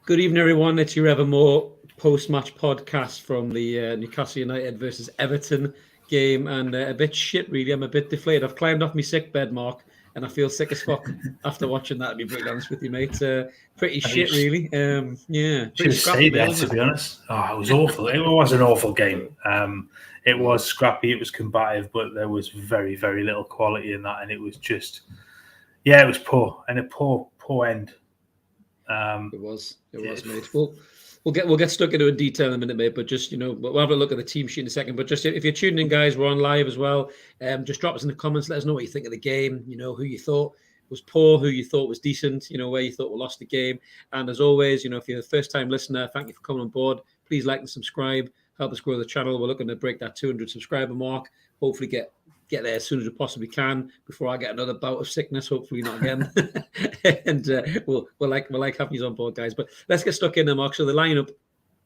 Good evening, everyone. It's your Evermore post-match podcast from the Newcastle United versus Everton game, and a bit shit, really. I'm a bit deflated. I've climbed off my sick bed, Mark, and I feel sick as fuck after watching that, to be brutally honest with you, mate. Pretty shit, really. Yeah, Should pretty have scrappy, stayed there, wasn't to it? be honest. Oh, it was awful. It was an awful game. It was scrappy, it was combative, but there was very, very little quality in that, and it was just, it was poor, and a poor end. It was, mate. We'll get stuck into a detail in a minute, mate. But just we'll have a look at the team sheet in a second. But just if you're tuning in, guys, we're on live as well. Just drop us in the comments. Let us know what you think of the game. Who you thought was poor, who you thought was decent. Where you thought we lost the game. And as always, if you're a first-time listener, thank you for coming on board. Please like and subscribe. Help us grow the channel. We're looking to break that 200 subscriber mark. Hopefully get there as soon as we possibly can before I get another bout of sickness. Hopefully not again. And we'll like having you on board, guys. But let's get stuck in there, Mark. So the lineup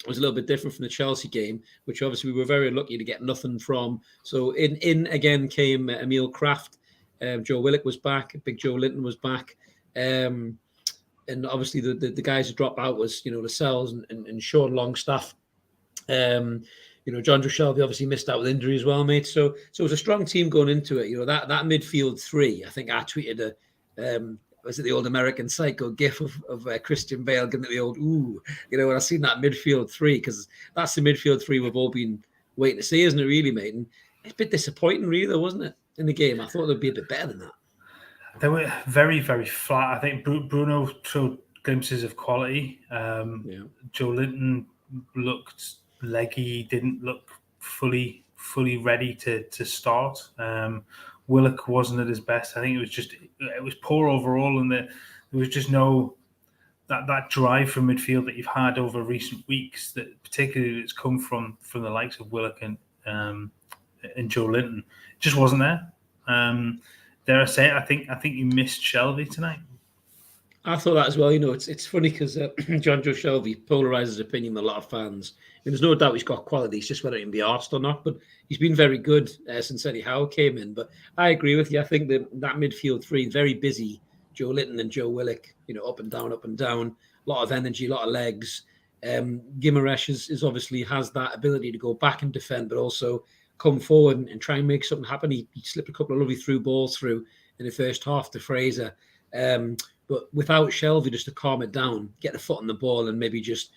was a little bit different from the Chelsea game, which obviously we were very lucky to get nothing from. So in again came Emil Kraft. Joe Willock was back. Big Joe Linton was back. And obviously the guys who dropped out was Lascelles and Sean Longstaff. John Shelby obviously missed out with injury as well, mate. So it was a strong team going into it. That midfield three. I think I tweeted was it the old American Psycho gif of Christian Bale giving it the old ooh, when I seen that midfield three, because that's the midfield three we've all been waiting to see, isn't it, really, mate? And it's a bit disappointing, really, though, wasn't it, in the game? I thought they'd be a bit better than that. They were very, very flat. I think Bruno showed glimpses of quality. Joe Linton looked leggy, didn't look fully ready to start. Willock wasn't at his best. I think it was poor overall, and there was just no that drive from midfield that you've had over recent weeks, that particularly that's come from the likes of Willock and Joe Linton. It just wasn't there. Dare I say it, I think you missed Shelby tonight. I thought that as well. It's funny because John Joe Shelby polarizes opinion with a lot of fans. There's no doubt he's got quality. It's just whether he can be arsed or not. But he's been very good since Eddie Howe came in. But I agree with you. I think that midfield three, very busy. Joe Linton and Joe Willock, up and down. A lot of energy, a lot of legs. Guimaraes is obviously has that ability to go back and defend, but also come forward and try and make something happen. He slipped a couple of lovely through balls through in the first half to Fraser. But without Shelby just to calm it down, get the foot on the ball and maybe just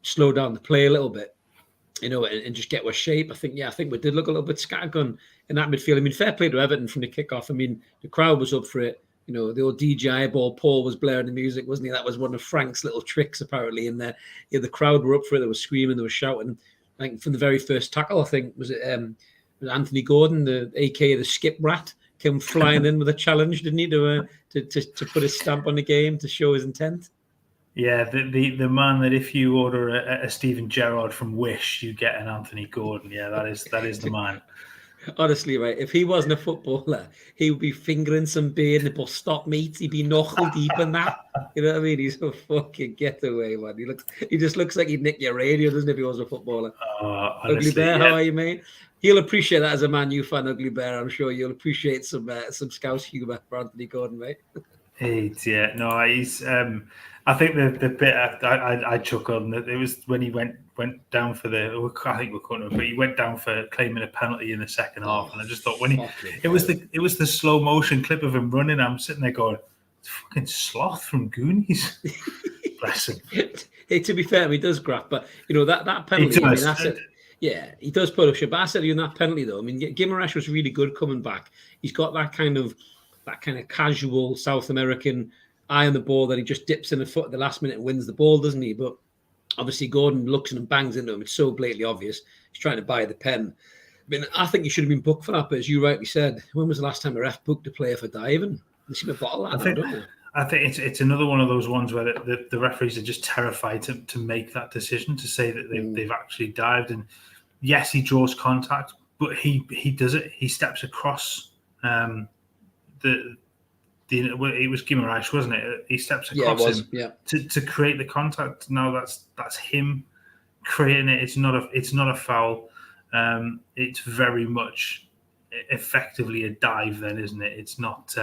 slow down the play a little bit, and just get with shape. I think we did look a little bit scattergun in that midfield. I mean, fair play to Everton from the kickoff. I mean, the crowd was up for it. The old DJ ball, Paul was blaring the music, wasn't he? That was one of Frank's little tricks, apparently, in there. The crowd were up for it. They were screaming, they were shouting. I think from the very first tackle, I think, was Anthony Gordon, the AKA the skip rat, came flying in with a challenge, didn't he, to put his stamp on the game to show his intent? Yeah, the man that if you order a Steven Gerrard from Wish, you get an Anthony Gordon. Yeah, that is the man. Honestly, right, if he wasn't a footballer, he would be fingering some beer in the bus stop, mate. He'd be knuckle deep in that. You know what I mean? He's a fucking getaway, man. He just looks like he'd nick your radio, doesn't he, if he was a footballer? Honestly, Ugly Bear, how are you, mate? He'll appreciate that as a Man U fan, Ugly Bear. I'm sure you'll appreciate some Scouse humour for Anthony Gordon, mate. He's. I think the bit I chuckled. It was when he went down for I think we're cutting it, but he went down for claiming a penalty in the second half, and I just thought it was the slow motion clip of him running. I'm sitting there going, it's fucking Sloth from Goonies. Bless him. Hey, to be fair, he does grab, but that penalty. He does. I mean, that's it. Yeah, he does push it. But I said in that penalty though, I mean, Guimaraes was really good coming back. He's got that kind of casual South American eye on the ball that he just dips in the foot at the last minute and wins the ball, doesn't he? But obviously Gordon looks and bangs into him. It's so blatantly obvious. He's trying to buy the pen. I mean, I think he should have been booked for that, but as you rightly said, when was the last time a ref booked a player for diving? They seem to bottle that now, don't they? I think it's another one of those ones where the referees are just terrified to make that decision, to say that they've actually dived. And yes, he draws contact, but he does it. He steps across it was Guimaraes, wasn't it? He steps across to create the contact. Now that's him creating it. It's not a foul. It's very much effectively a dive, then, isn't it? It's not.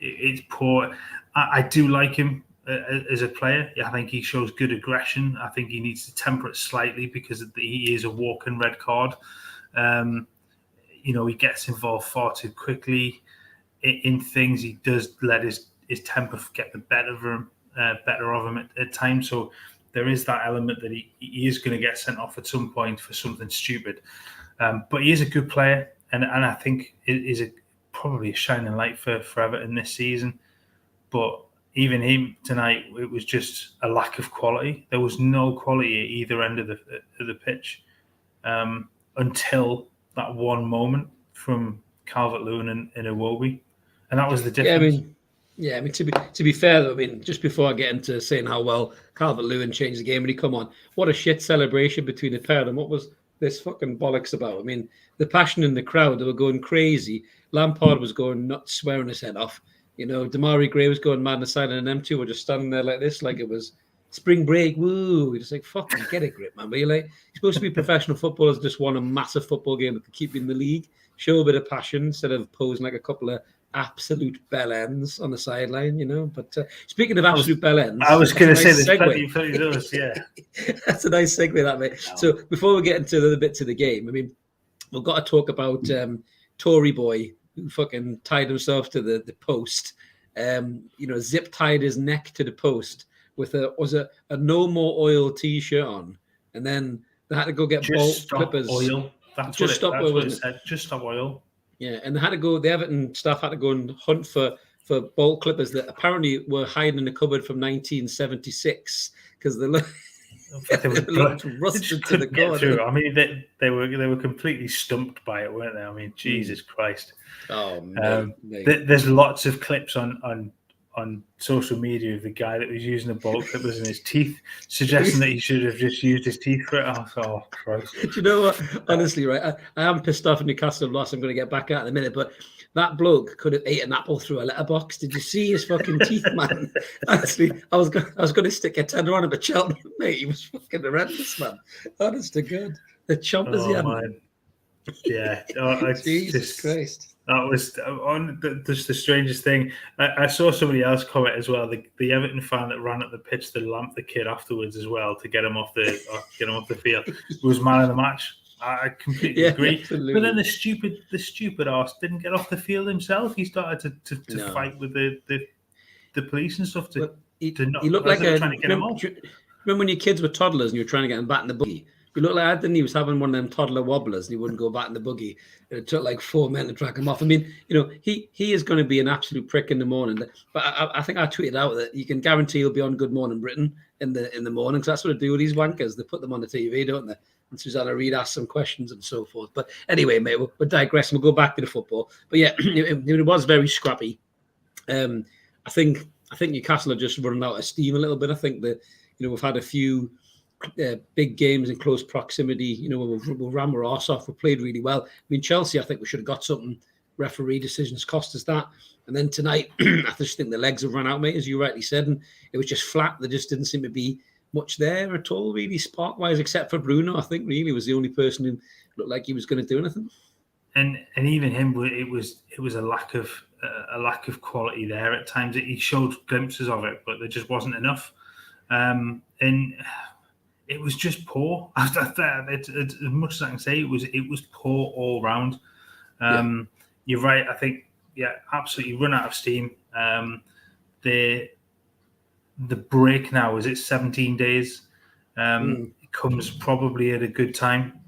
It's poor. I do like him. as a player. I think he shows good aggression. I think he needs to temper it slightly because he is a walking red card. He gets involved far too quickly in things. He does let his temper get the better of him at times. So there is that element that he is going to get sent off at some point for something stupid. But he is a good player, and I think it is probably a shining light for Everton this season. But even him tonight, it was just a lack of quality. There was no quality at either end of the pitch until that one moment from Calvert-Lewin and Iwobi, and that was the difference. I mean, to be fair though, I mean, just before I get into saying how well Calvert-Lewin changed the game when he come on, what a shit celebration between the pair of them. What was this fucking bollocks about? I mean, the passion in the crowd, they were going crazy. Lampard was going nuts, swearing his head off. Damari Gray was going mad on the side, and them two were just standing there like this, like it was spring break. Woo! You're just like, fucking get a grip, man. But you're supposed to be professional footballers, just won a massive football game that could keep you in the league. Show a bit of passion instead of posing like a couple of absolute bell ends on the sideline, But speaking of absolute bell ends, I was going to say there's plenty of those, yeah. That's a nice segue, that, mate. No. So before we get into the bits of the game, I mean, we've got to talk about Tory boy who fucking tied himself to the post. Zip tied his neck to the post with a no more oil t-shirt on, and then they had to go get bolt clippers. Oil. That's what it said. Just stop oil. Yeah, and they had to go. The Everton staff had to go and hunt for bolt clippers that apparently were hiding in the cupboard from 1976 because they looked rusted to the core. I mean, they were completely stumped by it, weren't they? I mean, Jesus Christ! Oh man, there's lots of clips on social media of the guy that was using the bolt clippers in his teeth, suggesting that he should have just used his teeth for it. Oh Christ! Do you know what? Honestly, right? I am pissed off in Newcastle loss. I'm going to get back at in a minute, but that bloke could have ate an apple through a letterbox. Did you see his fucking teeth, man? Honestly, I was going to stick a tenner on him at Cheltenham, mate. He was fucking horrendous, man. Honest to God, the chompers he had. Man. Yeah, Jesus Christ. That was just the strangest thing. I saw somebody else comment as well. The Everton fan that ran at the pitch to lamp the kid afterwards as well to get him off the field was man of the match. I completely agree. Absolutely. But then the stupid arse didn't get off the field himself. He started to fight with the police and stuff. He looked like trying to get him off. Remember when your kids were toddlers and you were trying to get them back in the buggy? He looked like Anthony. He was having one of them toddler wobblers and he wouldn't go back in the buggy. It took like 4 men to drag him off. I mean, he is going to be an absolute prick in the morning. But I think I tweeted out that you can guarantee he'll be on Good Morning Britain in the morning, because that's what they do with these wankers. They put them on the TV, don't they? And Susanna Reid asks some questions and so forth. But anyway, mate, we're digressing. We'll go back to the football. But yeah, it was very scrappy. I think Newcastle are just running out of steam a little bit. I think that we've had a few big games in close proximity. We'll ram our arse off. We played really well. I mean, Chelsea, I think we should have got something. Referee decisions cost us that. And then tonight, I just think the legs have run out, mate, as you rightly said. And it was just flat. There just didn't seem to be much there at all, really, spark-wise, except for Bruno. I think really was the only person who looked like he was going to do anything. And even him, it was a lack of quality there at times. He showed glimpses of it, but there just wasn't enough. And it was just poor. As much as I can say, it was poor all round. You're right. I think absolutely run out of steam. The break now, is it 17 days? It comes probably at a good time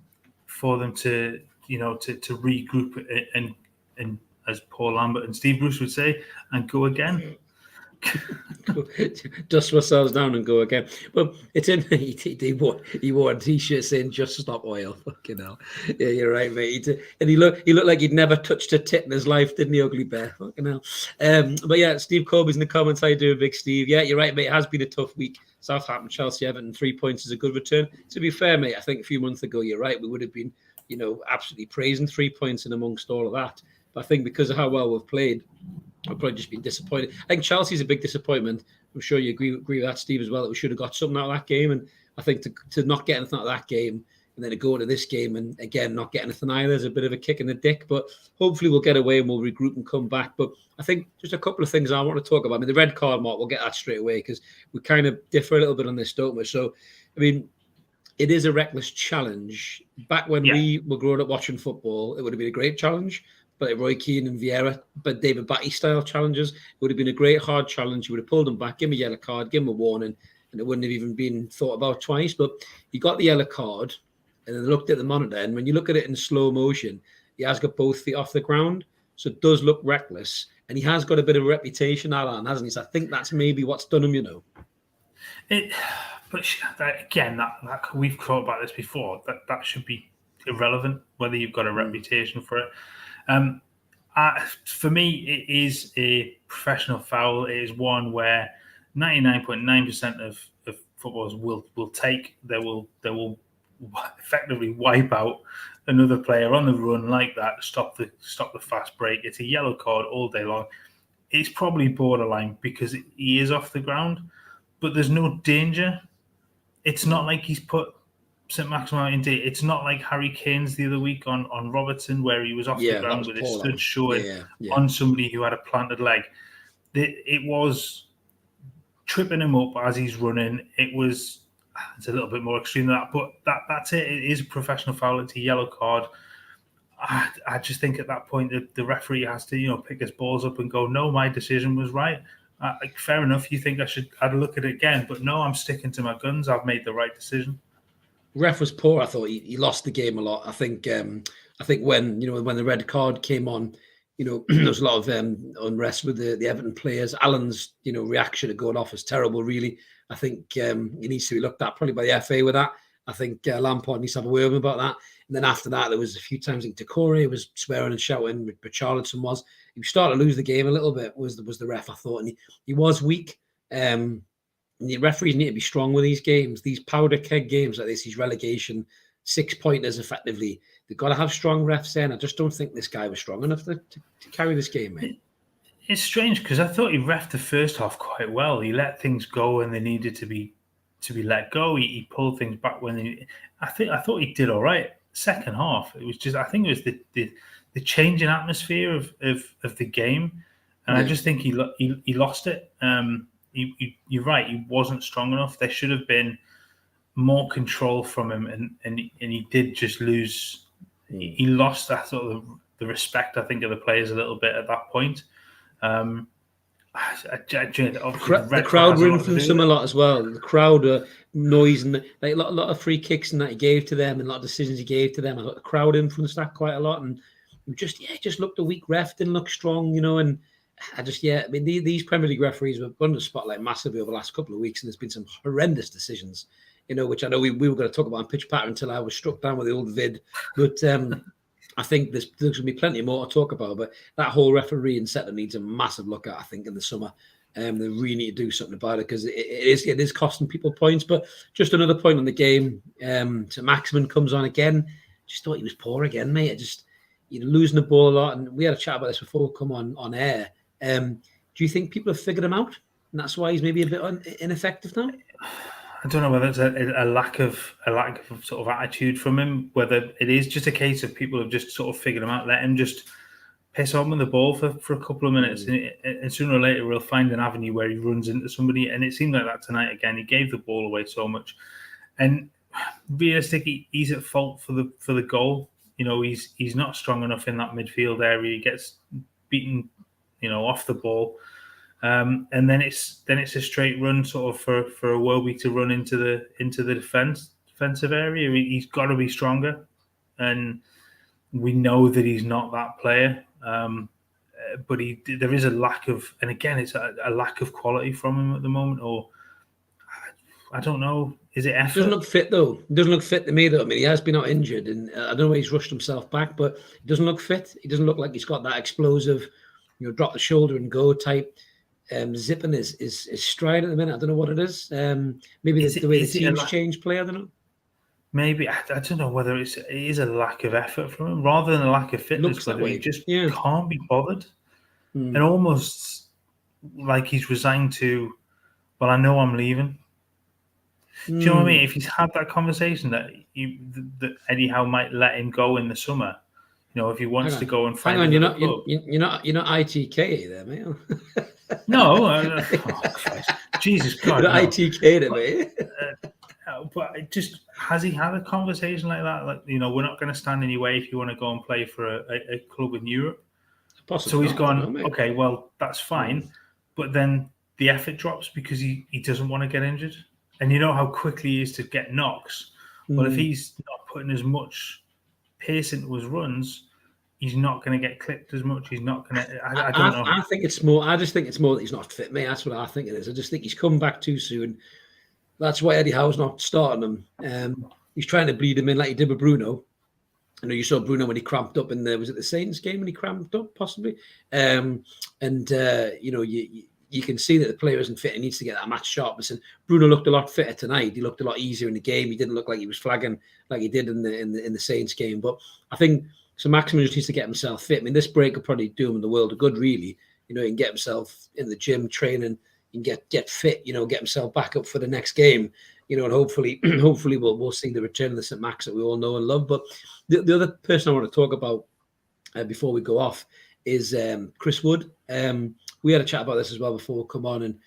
for them to regroup and as Paul Lambert and Steve Bruce would say, and go again. Dust ourselves down and go again. Well, it's in. He wore a t-shirt saying "Just Stop Oil." Fucking hell. Yeah, you're right, mate. And he looked like he'd never touched a tit in his life, didn't he, ugly bear? Fucking hell. But yeah, Steve Colby's in the comments. How you doing, Big Steve? Yeah, you're right, mate. It has been a tough week. Southampton, Chelsea, Everton, 3 points is a good return. To be fair, mate, I think a few months ago, you're right. We would have been, absolutely praising 3 points in amongst all of that. But I think because of how well we've played, I've probably just been disappointed. I think Chelsea's a big disappointment. I'm sure you agree with that, Steve, as well, that we should have got something out of that game. And I think to not get anything out of that game, and then to go to this game and again not get anything either is a bit of a kick in the dick. But hopefully we'll get away and we'll regroup and come back. But I think just a couple of things I want to talk about. I mean, the red card, Mark, we'll get that straight away because we kind of differ a little bit on this, don't we? So, I mean, it is a reckless challenge. Back when we were growing up watching football, it would have been a great challenge. But like Roy Keane and Vieira, but David Batty style challenges, it would have been a great hard challenge. You would have pulled him back, give him a yellow card, give him a warning, and it wouldn't have even been thought about twice. But he got the yellow card, and then looked at the monitor. And when you look at it in slow motion, he has got both feet off the ground, so it does look reckless. And he has got a bit of a reputation, Alan, hasn't he? So I think that's maybe what's done him, you know. But again, that we've talked about this before. That should be irrelevant whether you've got a reputation for it. For me, it is a professional foul. It is one where 99.9% of footballers will take. They will effectively wipe out another player on the run like that. Stop the fast break. It's a yellow card all day long. It's probably borderline because he is off the ground, but there's no danger. It's not like he's put St. Maximin out in danger. It's not like Harry Kane's the other week on Robertson where he was off the ground with his stood showing on somebody who had a planted leg. It was tripping him up as he's running. It's a little bit more extreme than that, but that's it. It is a professional foul. It's a yellow card. I just think at that point the referee has to pick his balls up and go, no, my decision was right. Fair enough. You think I'd look at it again, but no, I'm sticking to my guns. I've made the right decision. Ref was poor. I thought he lost the game a lot. I think when the red card came on, there was a lot of unrest with the Everton players. Alan's reaction to going off was terrible. Really, I think he needs to be looked at probably by the FA with that. I think Lampard needs to have a word with him about that. And then after that, there was a few times like Decore was swearing and shouting. Richarlison was. He started to lose the game a little bit. Was the ref? I thought, and he was weak. And the referees need to be strong with these games, these powder keg games like this, these relegation 6-pointers. Effectively, they've got to have strong refs in. I just don't think this guy was strong enough to carry this game, mate. It's strange because I thought he reffed the first half quite well. He let things go when they needed to be let go. He pulled things back when I thought he did all right. Second half, it was just I think it was the change in atmosphere of the game, and I just think he lost it. You're right. He wasn't strong enough. There should have been more control from him, and he did just lose. He lost that sort of the respect, I think, of the players a little bit at that point. The crowd were influencing him a lot as well. The crowd noise and like a lot of free kicks and that he gave to them and a lot of decisions he gave to them. I thought the crowd influenced that quite a lot, and just looked a weak ref, didn't look strong, and I mean these Premier League referees were under the spotlight massively over the last couple of weeks, and there's been some horrendous decisions, which I know we were going to talk about on Pitch Patter until I was struck down with the old vid, but I think there's going to be plenty more to talk about, but that whole refereeing setup needs a massive look at, I think, in the summer. They really need to do something about it because it is costing people points. But just another point on the game, St. Maximin comes on again. Just thought he was poor again, mate. Losing the ball a lot, and we had a chat about this before we come on air. Do you think people have figured him out, and that's why he's maybe a bit ineffective now? I don't know whether it's a lack of sort of attitude from him, whether it is just a case of people have just sort of figured him out, let him just piss on with the ball for a couple of minutes, and sooner or later we'll find an avenue where he runs into somebody. And it seemed like that tonight again. He gave the ball away so much, and realistically, he's at fault for the goal. He's not strong enough in that midfield area. He gets beaten, off the ball. And then it's a straight run sort of for Iwobi to run into the defensive area. He's got to be stronger, and we know that he's not that player. But there is a lack of, and again, it's a lack of quality from him at the moment. Or I don't know. Is it effort? He doesn't look fit though. He doesn't look fit to me though. I mean, he has been out injured, and I don't know where he's rushed himself back, but he doesn't look fit. He doesn't look like he's got that explosive, drop the shoulder and go type. Zipping his stride at the minute. I don't know what it is. Maybe the way the team's changed play. I don't know. Maybe I don't know whether it is a lack of effort from him rather than a lack of fitness. Whether he just can't be bothered, and almost like he's resigned to. Well, I know I'm leaving. Do you know what I mean? If he's had that conversation that Eddie Howe might let him go in the summer, if he wants to go and find another club. You're not ITK there, mate. No, Christ. Jesus God, no. ITK, mate. But just has he had a conversation like that? Like, we're not going to stand in your way if you want to go and play for a club in Europe. Possibly so he's not, gone, okay, well, that's fine. But then the effort drops because he doesn't want to get injured. And you know how quickly he is to get knocks. Well, if he's not putting as much pace into his runs, he's not going to get clipped as much. He's not going to. I don't know. I think it's more. I just think it's more that he's not fit, mate. That's what I think it is. I just think he's come back too soon. That's why Eddie Howe's not starting him. He's trying to bleed him in like he did with Bruno. I know you saw Bruno when he cramped up in was it the Saints game when he cramped up possibly? You can see that the player isn't fit. He needs to get that match sharpness. And Bruno looked a lot fitter tonight. He looked a lot easier in the game. He didn't look like he was flagging like he did in the Saints game. But I think so. Maximin just needs to get himself fit. I mean, this break will probably do him the world of good. Really, he can get himself in the gym training. He can get fit. Get himself back up for the next game. And hopefully we'll see the return of the St. Max that we all know and love. But the other person I want to talk about before we go off is Chris Wood. We had a chat about this as well before we come on, and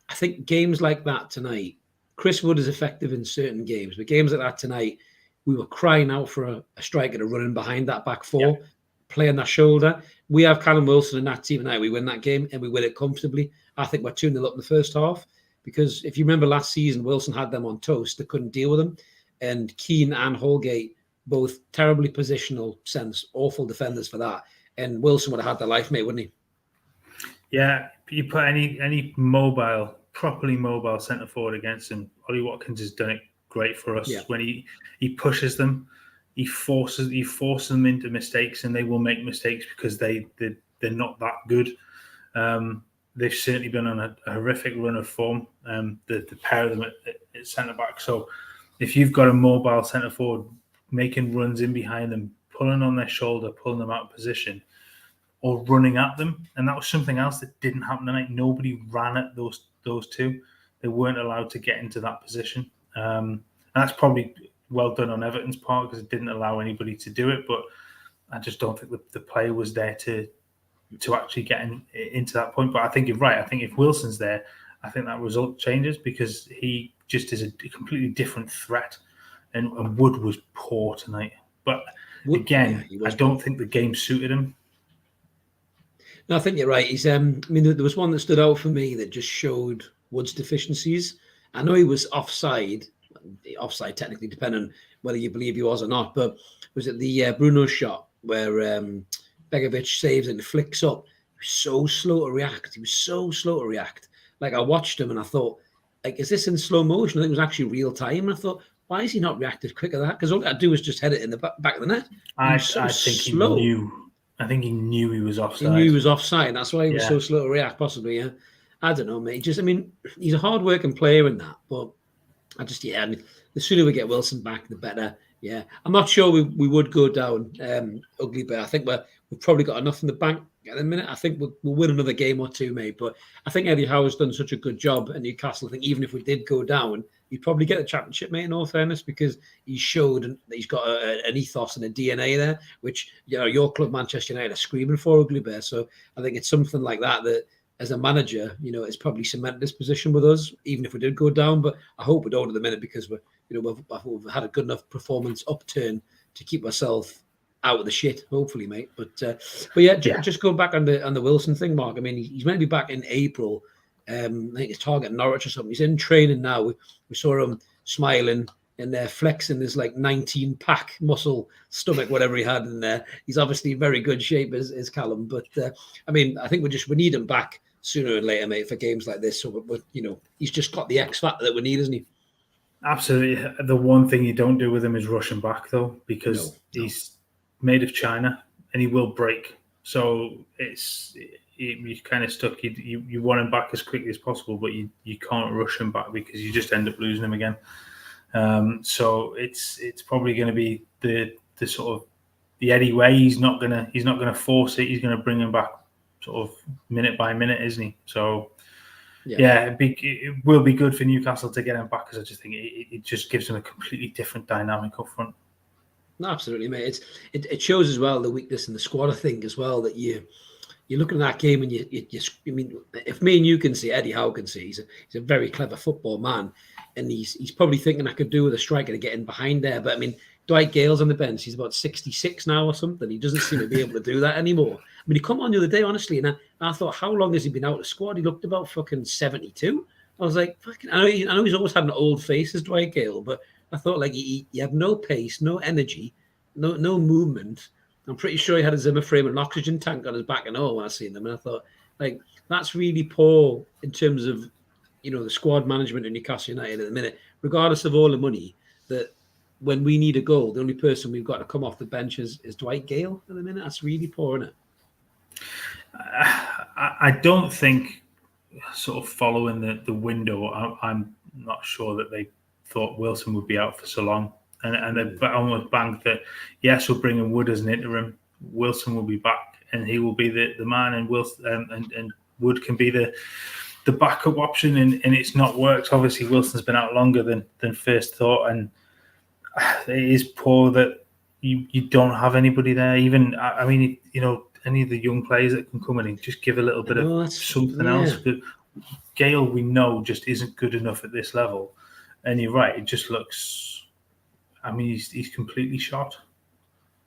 I think games like that tonight, Chris Wood is effective in certain games, but games like that tonight, we were crying out for a striker to run in behind that back four, play on that shoulder. We have Callum Wilson in that team tonight. We win that game and we win it comfortably. I think we're 2-0 up in the first half because if you remember last season, Wilson had them on toast. They couldn't deal with them, and Keane and Holgate both terribly positional sense, awful defenders for that. And Wilson would have had their life, mate, wouldn't he? Yeah, you put any properly mobile centre forward against him. Ollie Watkins has done it great for us when he pushes them, he forces them into mistakes, and they will make mistakes because they're not that good. They've certainly been on a horrific run of form. The pair of them at centre back. So if you've got a mobile centre forward making runs in behind them, pulling on their shoulder, pulling them out of position, or running at them, and that was something else that didn't happen tonight. Nobody ran at those two. They weren't allowed to get into that position, and that's probably well done on Everton's part because it didn't allow anybody to do it. But I just don't think the player was there to actually get into that point. But I think you're right. I think if Wilson's there, I think that result changes because he just is a completely different threat. And Wood was poor tonight. But again, I don't think the game suited him. No, I think you're right. There was one that stood out for me that just showed Wood's deficiencies. I know he was offside technically, depending on whether you believe he was or not. But was it the Bruno shot where Begovic saves and flicks up? He was so slow to react. Like I watched him and I thought, like, is this in slow motion? I think it was actually real time. And I thought, why is he not reacted quicker than that? Because all I do is just head it in the back of the net. I think he knew. I think he knew he was offside. He knew he was offside. That's why he was so slow to react, possibly, yeah. I don't know, mate. He's a hard-working player in that, but the sooner we get Wilson back, the better. Yeah. I'm not sure we would go down ugly, but I think we've probably got enough in the bank at the minute. I think we'll win another game or two, mate. But I think Eddie Howe's done such a good job at Newcastle. I think even if we did go down, he'd probably get the championship, mate, in all fairness, because he showed that he's got an ethos and a DNA there, which, your club, Manchester United, are screaming for, Ugly Bear. So I think it's something like that as a manager, it's probably cemented this position with us, even if we did go down. But I hope we don't at the minute because we've had a good enough performance upturn to keep ourselves out of the shit, hopefully, mate. But just going back on the Wilson thing, Mark. I mean, he's meant to be back in April. I think it's target Norwich or something. He's in training now. We saw him smiling and flexing his 19-pack muscle stomach, whatever he had in there. He's obviously in very good shape as Callum. But I think we need him back sooner or later, mate, for games like this. So he's just got the X factor that we need, isn't he? Absolutely. The one thing you don't do with him is rush him back, though, because he's made of China and he will break. So you're kind of stuck. You want him back as quickly as possible, but you can't rush him back because you just end up losing him again. So it's probably going to be the sort of the Eddie way. He's not gonna force it. He's going to bring him back sort of minute by minute, isn't he? So it will be good for Newcastle to get him back, because I just think it just gives them a completely different dynamic up front. No, absolutely, mate. It shows as well the weakness in the squad, I think, as well, that you're looking at that game and I mean, if me and you can see, Eddie Howe can see, he's a very clever football man, and he's probably thinking I could do with a striker to get in behind there. But I mean, Dwight Gale's on the bench. He's about 66 now or something. He doesn't seem to be able to do that anymore. I mean, he come on the other day, honestly, and I thought, how long has he been out of the squad? He looked about fucking 72. I was like, fucking, I know he's always had an old face as Dwight Gale, but I thought like he had no pace, no energy, no movement. I'm pretty sure he had a Zimmer frame and an oxygen tank on his back and all when I seen him. And I thought, like, that's really poor in terms of, the squad management in Newcastle United at the minute, regardless of all the money, that when we need a goal, the only person we've got to come off the bench is Dwight Gale at the minute. That's really poor, isn't it? I don't think, sort of following the window, I'm not sure that they thought Wilson would be out for so long. And they almost banked that, yes, we'll bring in Wood as an interim. Wilson will be back, and he will be the man, and Wilson and Wood can be the backup option. And it's not worked. Obviously, Wilson's been out longer than first thought, and it is poor that you don't have anybody there. Even, I mean, any of the young players that can come in and just give a little bit of something else. But Gale, we know, just isn't good enough at this level. And you're right, it just looks. I mean, he's completely shot.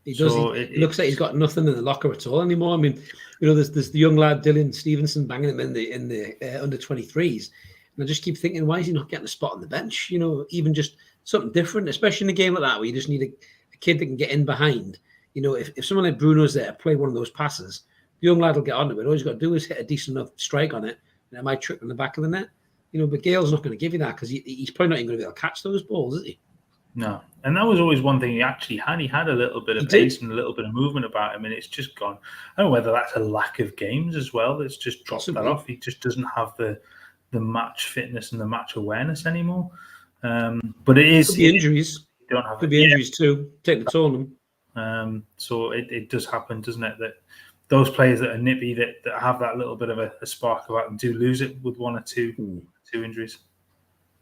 He does. So it looks like he's got nothing in the locker at all anymore. I mean, there's the young lad Dylan Stevenson banging him in the under 23s, and I just keep thinking, why is he not getting a spot on the bench? Even just something different, especially in a game like that where you just need a kid that can get in behind. If someone like Bruno's there, play one of those passes, the young lad will get onto it. All he's got to do is hit a decent enough strike on it, and it might trick in the back of the net. But Gale's not going to give you that, because he's probably not even going to be able to catch those balls, is he? No, and that was always one thing he actually had. He had a little bit of pace and a little bit of movement about him, and it's just gone. I don't know whether that's a lack of games as well that's just dropped that off. He just doesn't have the match fitness and the match awareness anymore. But it is... Could be injuries. Don't have Could be injuries too. Take the toll on them. So it does happen, doesn't it, that those players that are nippy, that have that little bit of a spark about them, do lose it with one or two injuries.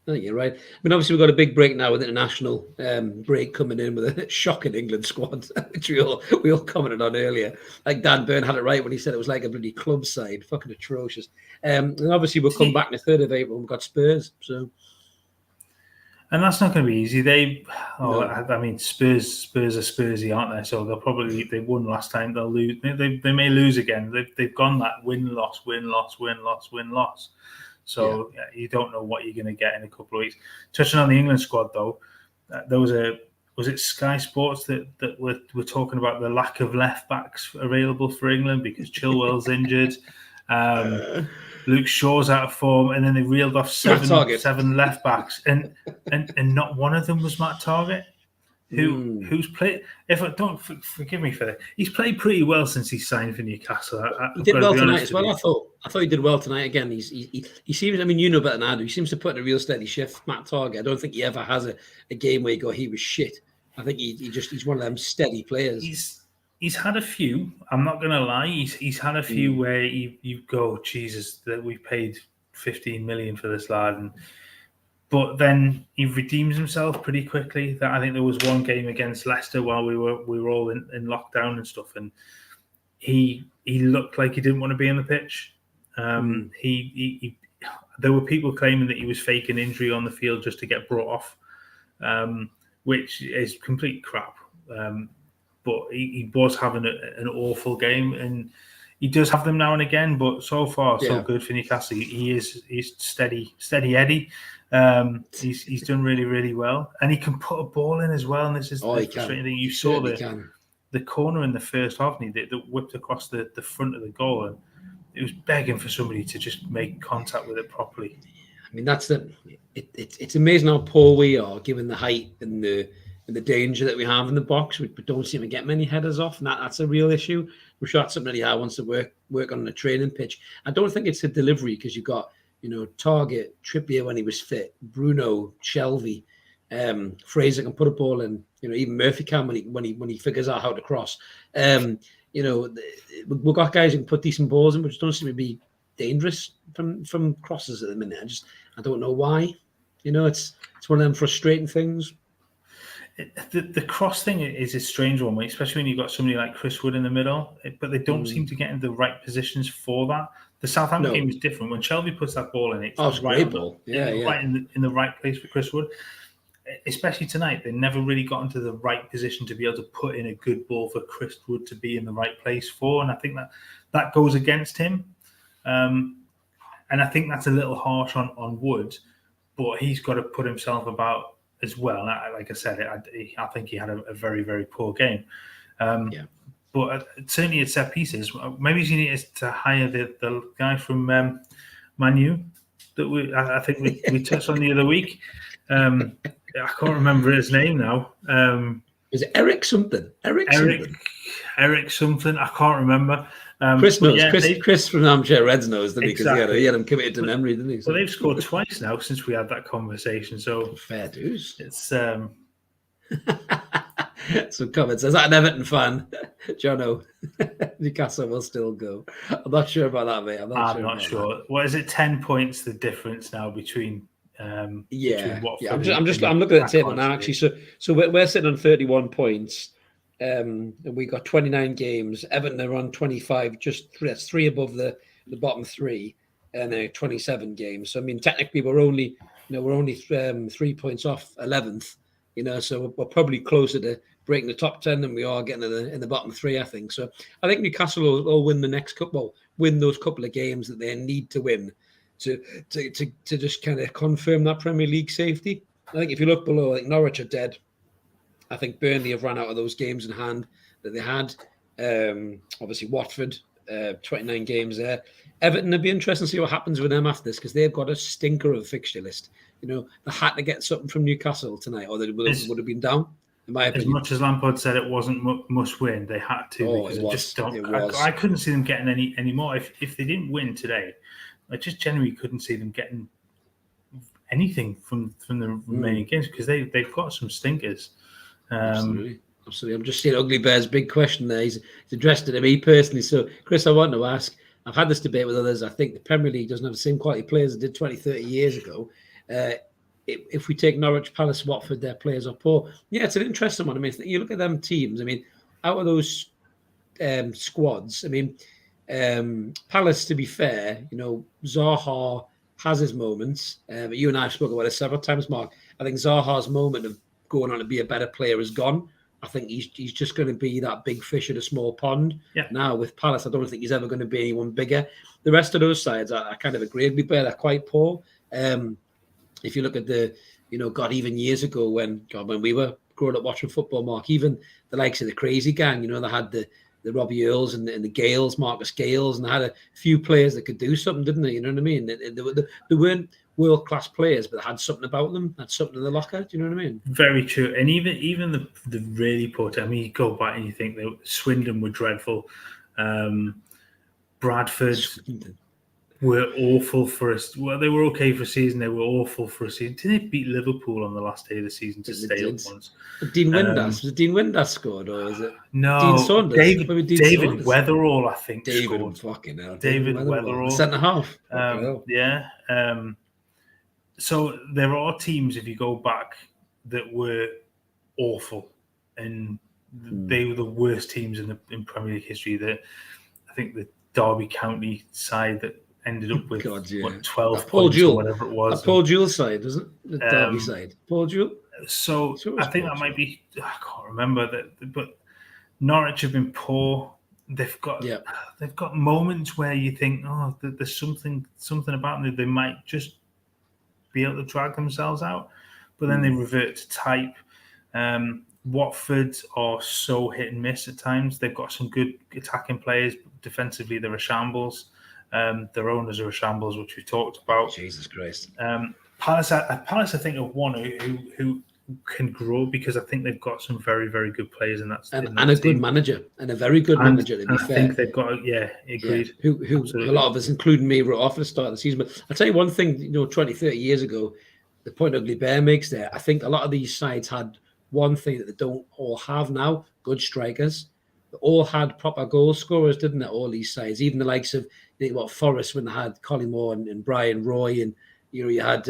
I think you're right. I mean, obviously, we've got a big break now with international break coming in with a shocking England squad, which we all commented on earlier. Like Dan Byrne had it right when he said it was like a bloody club side, fucking atrocious. And obviously, we'll come back on the 3rd of April. We've got Spurs, so. And that's not going to be easy. I mean, Spurs are Spursy, aren't they? So they won last time. They'll lose. They may lose again. They've gone that win loss. So you don't know what you're going to get in a couple of weeks. Touching on the England squad, though, there was it Sky Sports that were talking about the lack of left backs available for England because Chilwell's injured, Luke Shaw's out of form, and then they reeled off seven left backs, and not one of them was Matt Targett, who's played. Forgive me for that, he's played pretty well since he signed for Newcastle. He did well tonight as well. I thought he did well tonight again. He seems. I mean, you know better than I do. He seems to put in a real steady shift. Matt Targett. I don't think he ever has a game where you go, he was shit. I think he's one of them steady players. He's had a few. I'm not going to lie. He's had a few where you go, Jesus, that we paid 15 million for this lad, but then he redeems himself pretty quickly. I think there was one game against Leicester while we were all in lockdown and stuff, and he looked like he didn't want to be on the pitch. There were people claiming that he was faking injury on the field just to get brought off, which is complete crap. But he was having an awful game, and he does have them now and again. But so far, so good for Newcastle. He's steady Eddie. He's done really, really well, and he can put a ball in as well. And this is the frustrating thing. You saw the corner in the first half, and that whipped across the front of the goal, and it was begging for somebody to just make contact with it properly. I mean, it's amazing how poor we are, given the height and the danger that we have in the box. We don't seem to get many headers off, and that's a real issue. We're sure that's something that he wants to work on the training pitch. I don't think it's a delivery, because you've got Targett, Trippier when he was fit, Bruno, Shelvey, Fraser can put a ball in. Even Murphy can when he figures out how to cross. We've got guys who can put decent balls in, which don't seem to be dangerous from crosses at the minute. I don't know why. It's one of them frustrating things. The cross thing is a strange one, especially when you've got somebody like Chris Wood in the middle, but they don't seem to get in the right positions for that. The Southampton game is different. When Shelby puts that ball in, it's right great ball. Right in the right place for Chris Wood. Especially tonight, they never really got into the right position to be able to put in a good ball for Chris Wood to be in the right place for, and I think that goes against him. And I think that's a little harsh on Wood, but he's got to put himself about as well. Like I said, I think he had a very, very poor game. But certainly at set pieces, maybe he needs to hire the guy from Man U that I think we touched on the other week. I can't remember his name now. Is it Eric something? Eric something. I can't remember. Chris knows. Chris from Armchair Reds knows, didn't he? Exactly. Because he had him committed to memory, didn't he? So they've scored twice now since we had that conversation. So fair dues. It's some comments. Is that an Everton fan? Jono, Newcastle will still go. I'm not sure about that, mate. I'm not sure. What is it? 10 points the difference now between. I'm looking at the table now. Actually, so we're sitting on 31 points. And we got 29 games. Everton are on 25, that's 3 above the bottom 3, and 27 games. So I mean, technically, we're only 3 points off 11th. So we're probably closer to breaking the top 10 than we are getting in the bottom 3. I think so. I think Newcastle will win the next couple, win those couple of games that they need to win to just kind of confirm that Premier League safety. I think if you look below, I think Norwich are dead. I think Burnley have run out of those games in hand that they had. Obviously, Watford, 29 games there. Everton, it'd be interesting to see what happens with them after this, because they've got a stinker of a fixture list. They had to get something from Newcastle tonight, or they would have been down, in my opinion. As much as Lampard said it wasn't must win, they had to. I couldn't see them getting any more. If they didn't win today, I just genuinely couldn't see them getting anything from the remaining games, because they've got some stinkers. Absolutely. I'm just seeing Ugly Bear's big question there. He's addressed it to me personally. So, Chris, I want to ask, I've had this debate with others. I think the Premier League doesn't have the same quality players it did 20, 30 years ago. If we take Norwich, Palace, Watford, their players are poor. Yeah, it's an interesting one. I mean, you look at them teams. I mean, out of those squads, I mean, Palace, to be fair, Zaha has his moments. You and I have spoken about it several times, Mark. I think Zaha's moment of going on to be a better player is gone. I think he's just going to be that big fish in a small pond. Yeah. Now with Palace, I don't think he's ever going to be anyone bigger. The rest of those sides, I kind of agree. They're quite poor. If you look at even years ago when we were growing up watching football, Mark, even the likes of the Crazy Gang, they had the Robbie Earls and the Gales, Marcus Gales, and they had a few players that could do something, didn't they? You know what I mean? They weren't world-class players, but they had something about them. Had something in the locker. Do you know what I mean? Very true. And even the really poor team. I mean, you go back and you think Swindon were dreadful. Bradford were awful for us. Well, they were okay for a season. They were awful for a season. Did they beat Liverpool on the last day of the season to stay up once? Dean Windass. Was it Dean Windass scored, or was it Dean Saunders? David Weatherall, I think. David fucking hell. David Weatherall. Centre half. Yeah. So there are teams, if you go back, that were awful, and they were the worst teams in Premier League history. I think the Derby County side that ended up with 12 points or whatever it was. Paul Jewell's side, wasn't it? The Derby side. Paul Jewell? So I think that might be, I can't remember that, but Norwich have been poor. They've got moments where you think, there's something about them. They might just be able to drag themselves out, but then they revert to type. Watford are so hit and miss at times. They've got some good attacking players, but defensively they're a shambles. Their owners are a shambles, which we talked about. Jesus Christ. Palace, I think, are one who can grow, because I think they've got some very, very good players, and a good manager, and a very good manager. To be fair, I think they've got agreed. Yeah, who a lot of us, including me, wrote off at the start of the season. But I'll tell you one thing. 20, 30 years ago, the point Ugly Bear makes there. I think a lot of these sides had one thing that they don't all have now: good strikers. all had proper goal scorers, didn't it? All these sides, even the likes of Forest when they had Collymore and Brian Roy, and you had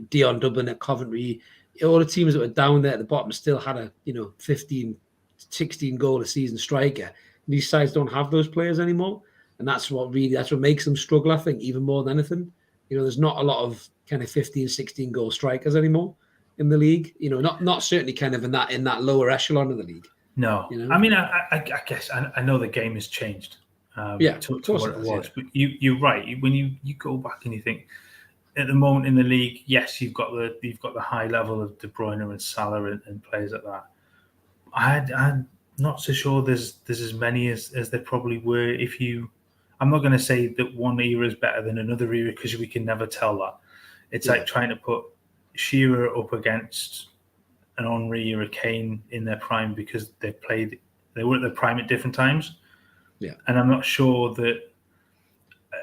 Dion Dublin at Coventry. All the teams that were down there at the bottom still had a 15, 16 goal a season striker. These sides don't have those players anymore, and that's what makes them struggle. I think even more than anything, there's not a lot of kind of 15, 16 goal strikers anymore in the league. Not certainly kind of in that lower echelon of the league. No, I mean, I guess I know the game has changed. To what it was, but you're right. When you go back and you think at the moment in the league, yes, you've got the high level of De Bruyne and Salah and players like that. I'm not so sure there's as many as there probably were. I'm not going to say that one era is better than another era because we can never tell that. It's like trying to put Shearer up against an Henry or a Kane in their prime because they were at their prime at different times. Yeah, and I'm not sure that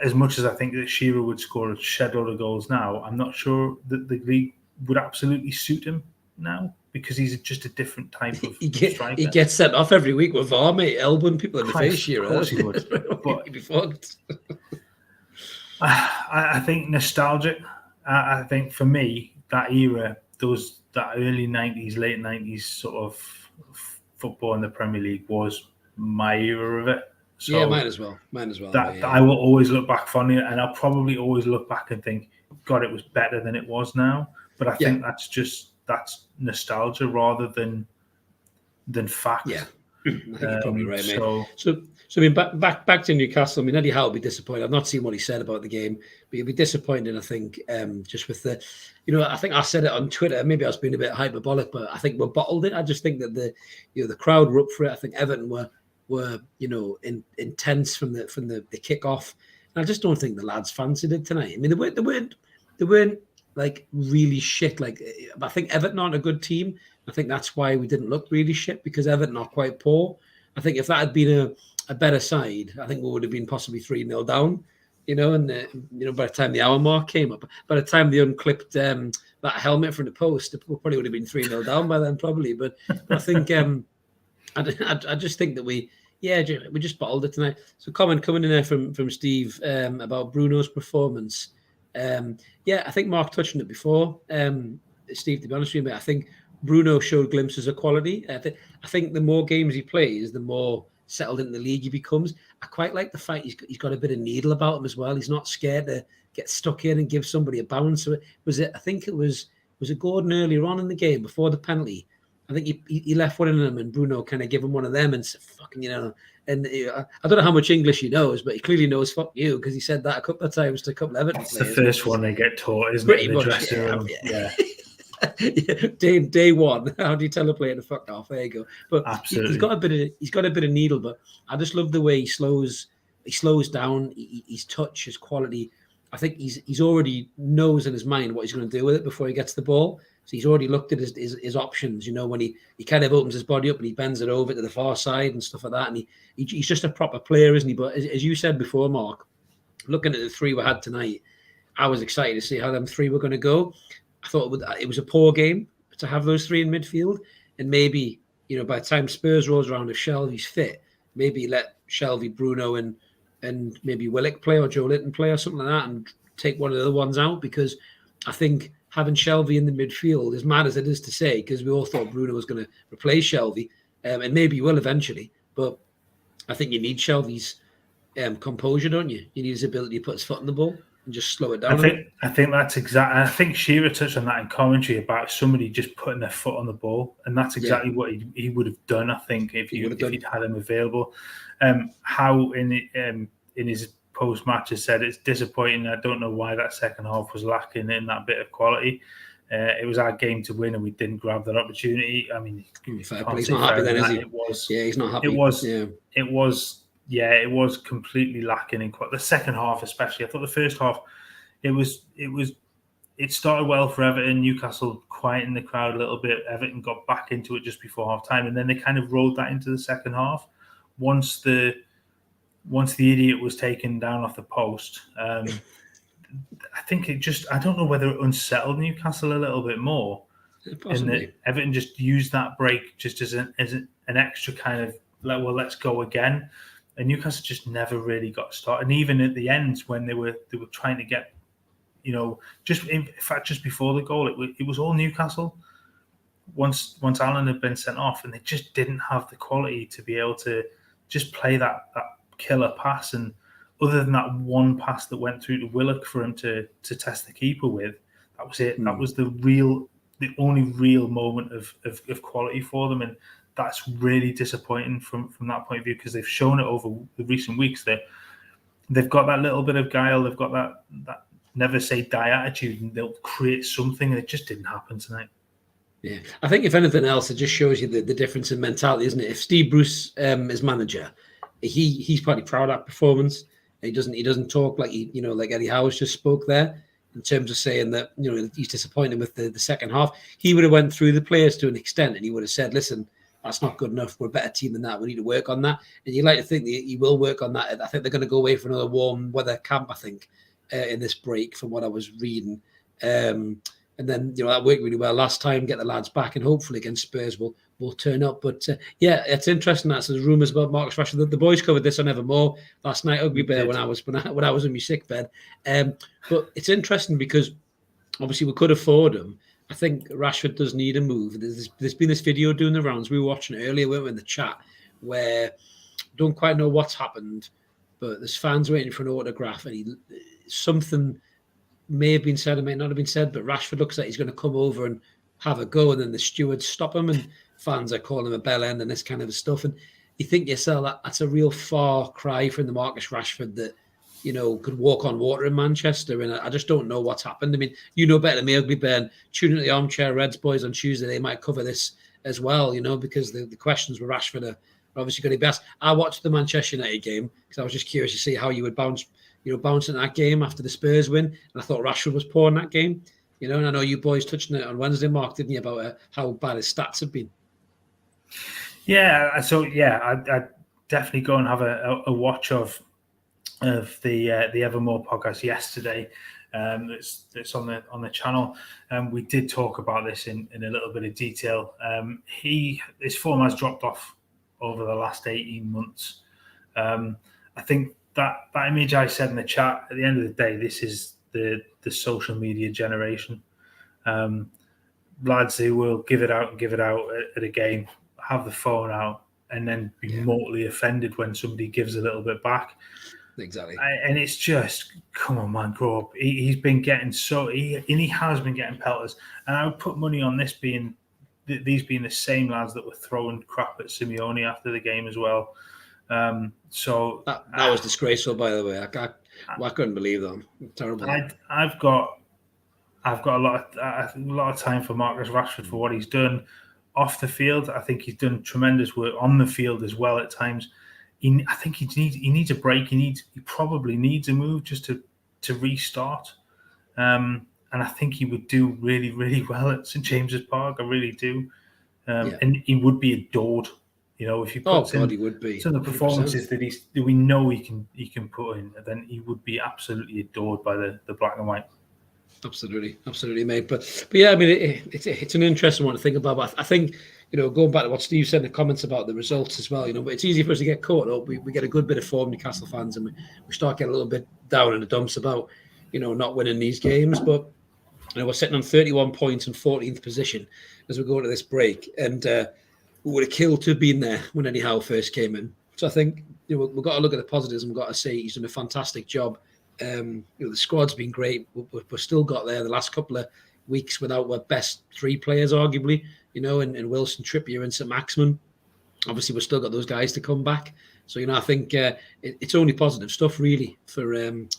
as much as I think that Shearer would score a shed load of goals now, I'm not sure that the league would absolutely suit him now because he's just a different type of striker. He gets sent off every week with VAR, mate, elbowing people in the face. Shearer, of course he would. But I think nostalgic. I think for me, that era, that early 90s, late 90s sort of football in the Premier League was my era of it. So yeah, mine as well. That I will always look back fondly, and I'll probably always look back and think, God, it was better than it was now. But I think that's nostalgia rather than fact. Yeah, I think you're probably right, mate. So I mean, back to Newcastle. I mean, Eddie Howe will be disappointed. I've not seen what he said about the game, but he'll be disappointed. I think just with the, I think I said it on Twitter. Maybe I was being a bit hyperbolic, but I think we bottled it. I just think that the crowd were up for it. I think Everton were intense from the kickoff. And I just don't think the lads fancied it tonight. I mean, they weren't like really shit. Like, I think Everton aren't a good team. I think that's why we didn't look really shit because Everton are quite poor. I think if that had been a better side, I think we would have been possibly 3-0 down. And by the time the hour mark came up, by the time they unclipped that helmet from the post, it probably would have been 3-0 down by then, probably. But I think I just think that we just bottled it tonight. So comment coming in there from Steve about Bruno's performance. I think Mark touched on it before. Steve, to be honest with you, mate, I think Bruno showed glimpses of quality. I think the more games he plays, the more settled in the league he becomes. I quite like the fact he's got a bit of needle about him as well. He's not scared to get stuck in and give somebody a bounce. So I think it was Gordon earlier on in the game before the penalty. I think he left one in him and Bruno kind of gave him one of them and said, fucking, and I don't know how much English he knows, but he clearly knows fuck you because he said that a couple of times to a couple of Everton players. It's the first one they get taught, isn't it? In the dressing room. Yeah. Day one. How do you tell a player to fuck off? There you go. But absolutely, he's got a bit of needle. But I just love the way he slows down. His touch, his quality. I think he's already knows in his mind what he's going to do with it before he gets the ball. So he's already looked at his options. When he kind of opens his body up and he bends it over to the far side and stuff like that. And he's just a proper player, isn't he? But as you said before, Mark, looking at the three we had tonight, I was excited to see how them three were going to go. I thought it was a poor game to have those three in midfield. And maybe, by the time Spurs rolls around, if Shelvey's fit, maybe let Shelvey, Bruno and maybe Willock play or Joe Linton play or something like that and take one of the other ones out because I think having Shelvey in the midfield, as mad as it is to say, because we all thought Bruno was going to replace Shelvey, and maybe he will eventually, but I think you need Shelvey's composure, don't you? You need his ability to put his foot on the ball and just slow it down. I think that's exactly. I think Shearer touched on that in commentary about somebody just putting their foot on the ball, and that's exactly what he would have done. I think if he'd had him available. How in his post-match has said it's disappointing. I don't know why that second half was lacking in that bit of quality. It was our game to win, and we didn't grab that opportunity. I mean, he's not happy then, is he? He's not happy. It was completely lacking in the second half, especially. I thought the first half, it started well for Everton. Newcastle quieting the crowd a little bit. Everton got back into it just before half time, and then they kind of rolled that into the second half. Once the idiot was taken down off the post, I think I don't know whether it unsettled Newcastle a little bit more. Possibly. And Everton just used that break just as an extra kind of let's go again. And Newcastle just never really got started. And even at the end, when they were trying to get, just in fact, just before the goal, it was all Newcastle. Once Alan had been sent off, and they just didn't have the quality to be able to just play that killer pass. And other than that one pass that went through to Willock for him to test the keeper with, that was it. That was the only real moment of quality for them. And that's really disappointing from that point of view, because they've shown it over the recent weeks that they've got that little bit of guile, they've got that never say die attitude, and they'll create something, and it just didn't happen tonight. Yeah, I think if anything else, it just shows you the difference in mentality, isn't it? If Steve Bruce is manager, he's probably proud of that performance. He doesn't talk like like Eddie Howe's just spoke there, in terms of saying that he's disappointed with the second half. He would have went through the players to an extent, and he would have said, "Listen, that's not good enough. We're a better team than that. We need to work on that." And you like to think that he will work on that. I think they're going to go away for another warm weather camp, I think, in this break, from what I was reading. And then that worked really well last time. Get the lads back, and hopefully against Spurs will turn up. But yeah, it's interesting that there's rumours about Marcus Rashford. The boys covered this on Evermore last night, Ugly Bear, when I was in my sick bed. But it's interesting because obviously we could afford him. I think Rashford does need a move. There's been this video doing the rounds. We were watching it earlier, weren't we, in the chat, where don't quite know what's happened, but there's fans waiting for an autograph, and something may have been said, or may not have been said, but Rashford looks like he's going to come over and have a go, and then the stewards stop him, and fans are calling him a bell end and this kind of stuff. And you think to yourself, that's a real far cry from the Marcus Rashford that could walk on water in Manchester. And I just don't know what's happened. I mean, better than me, Ugly Bear. Tune into the Armchair Reds boys on Tuesday. They might cover this as well, because the questions with Rashford are obviously going to be asked. I watched the Manchester United game because I was just curious to see how you would bounce in that game after the Spurs win. And I thought Rashford was poor in that game. And I know you boys touched on it on Wednesday, Mark, didn't you, about how bad his stats have been? Yeah, so I'd definitely go and have a watch of the Evermore podcast yesterday. That's on the channel. We did talk about this in a little bit of detail. His form has dropped off over the last 18 months. I think that image I said in the chat, at the end of the day, this is the social media generation. Lads who will give it out at a game, have the phone out, and then be mortally offended when somebody gives a little bit back. Exactly. And it's just, come on, man, grow up. He's been getting he has been getting pelters. And I would put money on these being the same lads that were throwing crap at Simeone after the game as well. So that was disgraceful, by the way. I couldn't believe that. Terrible. I've got a lot of time for Marcus Rashford for what he's done off the field. I think he's done tremendous work on the field as well at times. I think he needs a break. He probably needs a move just to restart. And I think he would do really, really well at St James's Park. I really do. And he would be adored. If he puts he would be. Some of the performances 100%. that we know he can put in, then he would be absolutely adored by the black and white. Absolutely, mate. But yeah, I mean, it's an interesting one to think about. But I think going back to what Steve said in the comments about the results as well. But it's easy for us to get caught up. We get a good bit of form, Newcastle fans, and we start getting a little bit down in the dumps about not winning these games. But we're sitting on 31 points and 14th position as we go into this break, and we would have killed to have been there when Eddie Howe first came in. So I think we've got to look at the positives, and we've got to say he's done a fantastic job. The squad's been great. We've still got there the last couple of weeks without our best three players, arguably, and Wilson, Trippier, and St Maximin. Obviously, we've still got those guys to come back. So, I think it's only positive stuff, really, for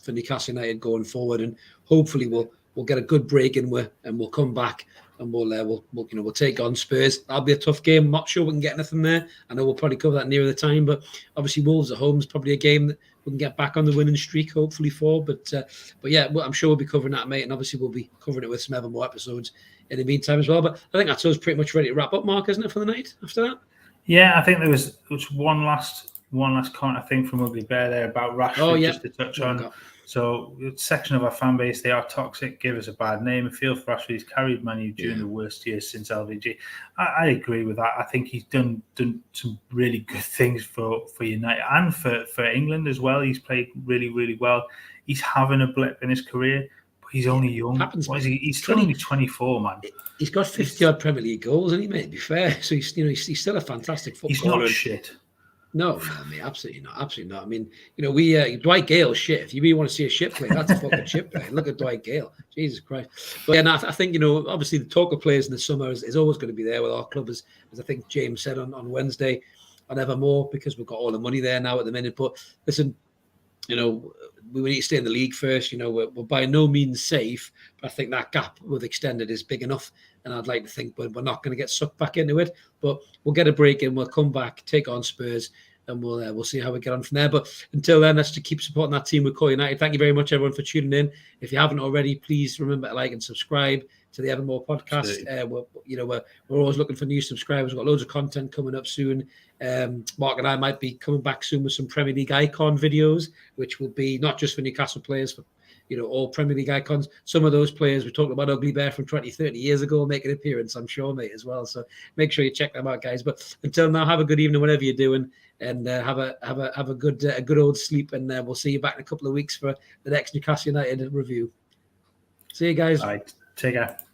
Newcastle United going forward, and hopefully we'll get a good break and we'll come back and we'll take on Spurs. That'll be a tough game. I'm not sure we can get anything there. I know we'll probably cover that nearer the time, but obviously Wolves at home is probably a game that we can get back on the winning streak, hopefully for. But yeah, I'm sure we'll be covering that, mate, and obviously we'll be covering it with some Evermore episodes in the meantime as well. But I think that's us pretty much ready to wrap up, Mark, isn't it, for the night after that? Yeah, I think there was one last one last comment, I think, from Ugly Bear there about Rashford, Oh, yeah. just to touch on. So, a section of our fan base, they are toxic, give us a bad name. I feel for Rashford, he's carried Man U during the worst years since LVG. I agree with that. I think he's done some really good things for United and for England as well. He's played really, really well. He's having a blip in his career, but he's only young. What is he? He's still only 24, man. He's got 50-odd Premier League goals, isn't he, mate? To be fair. So he's still a fantastic footballer. He's not shit. No, mate, absolutely not. Absolutely not. I mean, we Dwight Gale's shit. If you really want to see a shit play, that's a fucking shit play. Look at Dwight Gale. Jesus Christ. But yeah, no, I think, obviously the talk of players in the summer is always going to be there with our club, as I think James said on Wednesday, and ever more, because we've got all the money there now at the minute. But listen, we need to stay in the league first. We're by no means safe, but I think that gap we've extended is big enough. And I'd like to think we're not going to get sucked back into it, but we'll get a break in. We'll come back, take on Spurs, and we'll see how we get on from there. But until then, let's just keep supporting that team with Core United. Thank you very much, everyone, for tuning in. If you haven't already, please remember to like and subscribe to the Evermore podcast. We're always looking for new subscribers. We've got loads of content coming up soon. Mark and I might be coming back soon with some Premier League icon videos, which will be not just for Newcastle players, for all Premier League icons. Some of those players we talked about, Ugly Bear from 20, 30 years ago, make an appearance, I'm sure, mate, as well. So make sure you check them out, guys. But until now, have a good evening, whatever you're doing, and have a good old sleep. And we'll see you back in a couple of weeks for the next Newcastle United review. See you guys. All right, take care.